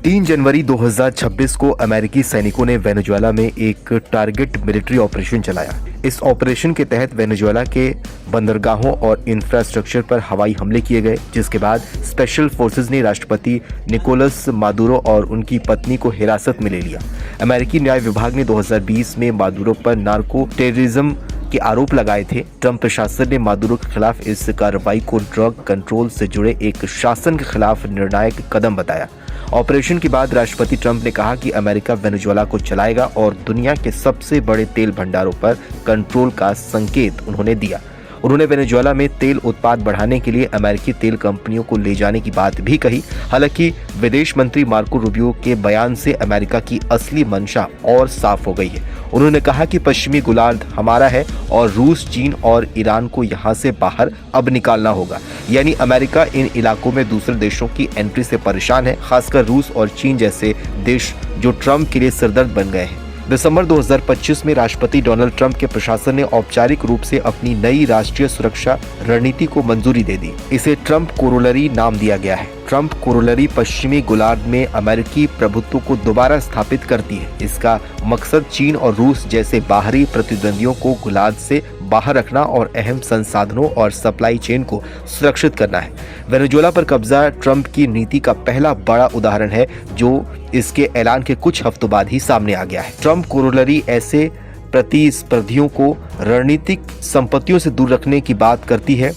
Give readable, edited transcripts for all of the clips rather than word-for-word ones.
3 जनवरी 2026 को अमेरिकी सैनिकों ने वेनेजुएला में एक टारगेट मिलिट्री ऑपरेशन चलाया। इस ऑपरेशन के तहत वेनेजुएला के बंदरगाहों और इंफ्रास्ट्रक्चर पर हवाई हमले किए गए, जिसके बाद स्पेशल फोर्सेज ने राष्ट्रपति निकोलस मादुरो और उनकी पत्नी को हिरासत में ले लिया। अमेरिकी न्याय विभाग ने 2020 में मादुरो पर नार्को टेररिज्म के आरोप लगाए थे। ट्रंप प्रशासन ने मादुरो के खिलाफ इस कार्रवाई को ड्रग कंट्रोल से जुड़े एक शासन के खिलाफ निर्णायक कदम बताया। ऑपरेशन के बाद राष्ट्रपति ट्रंप ने कहा कि अमेरिका वेनेजुएला को चलाएगा और दुनिया के सबसे बड़े तेल भंडारों पर कंट्रोल का संकेत उन्होंने दिया। उन्होंने वेनेजुएला में तेल उत्पाद बढ़ाने के लिए अमेरिकी तेल कंपनियों को ले जाने की बात भी कही। हालांकि विदेश मंत्री मार्को रूबियो के बयान से अमेरिका की असली मंशा और साफ हो गई है। उन्होंने कहा कि पश्चिमी गोलार्ध हमारा है और रूस, चीन और ईरान को यहां से बाहर अब निकालना होगा। यानी अमेरिका इन इलाकों में दूसरे देशों की एंट्री से परेशान है, खासकर रूस और चीन जैसे देश जो ट्रंप के लिए सिरदर्द बन गए हैं। दिसंबर 2025 में राष्ट्रपति डोनाल्ड ट्रंप के प्रशासन ने औपचारिक रूप से अपनी नई राष्ट्रीय सुरक्षा रणनीति को मंजूरी दे दी। इसे ट्रंप कोरोलरी नाम दिया गया है। ट्रंप कोरोलरी पश्चिमी गोलार्ध में अमेरिकी प्रभुत्व को दोबारा स्थापित करती है। इसका मकसद चीन और रूस जैसे बाहरी प्रतिद्वंदियों को गोलार्ध से बाहर रखना और अहम संसाधनों और सप्लाई चेन को सुरक्षित करना है। वेनेजुएला पर कब्जा ट्रंप की नीति का पहला बड़ा उदाहरण है, जो इसके ऐलान के कुछ हफ्तों बाद ही सामने आ गया है। ट्रंप कोरोलरी ऐसे प्रतिस्पर्धियों को रणनीतिक संपत्तियों से दूर रखने की बात करती है।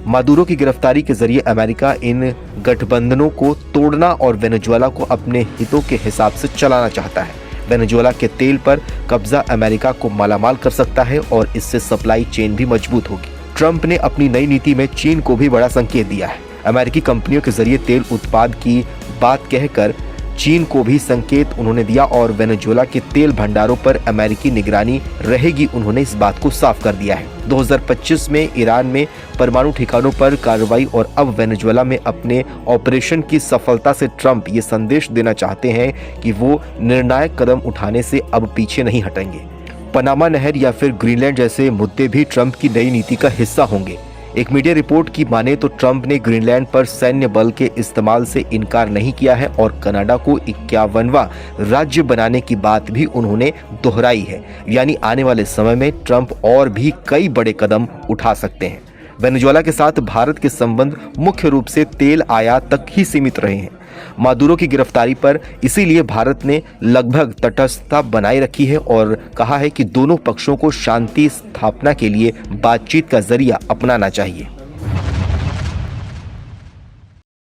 मादुरो की गिरफ्तारी के जरिए अमेरिका इन गठबंधनों को तोड़ना और वेनेजुएला को अपने हितों के हिसाब से चलाना चाहता है। वेनेजुएला के तेल पर कब्जा अमेरिका को मालामाल कर सकता है और इससे सप्लाई चेन भी मजबूत होगी। ट्रंप ने अपनी नई नीति में चीन को भी बड़ा संकेत दिया है। अमेरिकी कंपनियों के जरिए तेल उत्पाद की बात कहकर चीन को भी संकेत उन्होंने दिया और वेनेजुएला के तेल भंडारों पर अमेरिकी निगरानी रहेगी, उन्होंने इस बात को साफ कर दिया है। 2025 में ईरान में परमाणु ठिकानों पर कार्रवाई और अब वेनेजुएला में अपने ऑपरेशन की सफलता से ट्रंप ये संदेश देना चाहते हैं कि वो निर्णायक कदम उठाने से अब पीछे नहीं हटेंगे। पनामा नहर या फिर ग्रीनलैंड जैसे मुद्दे भी ट्रंप की नई नीति का हिस्सा होंगे। एक मीडिया रिपोर्ट की माने तो ट्रंप ने ग्रीनलैंड पर सैन्य बल के इस्तेमाल से इनकार नहीं किया है और कनाडा को 51वां राज्य बनाने की बात भी उन्होंने दोहराई है। यानी आने वाले समय में ट्रंप और भी कई बड़े कदम उठा सकते हैं। वेनेजुएला के साथ भारत के संबंध मुख्य रूप से तेल आयात तक ही सीमित रहे हैं। मादुरो की गिरफ्तारी पर इसीलिए भारत ने लगभग तटस्थता बनाए रखी है और कहा है कि दोनों पक्षों को शांति स्थापना के लिए बातचीत का जरिया अपनाना चाहिए।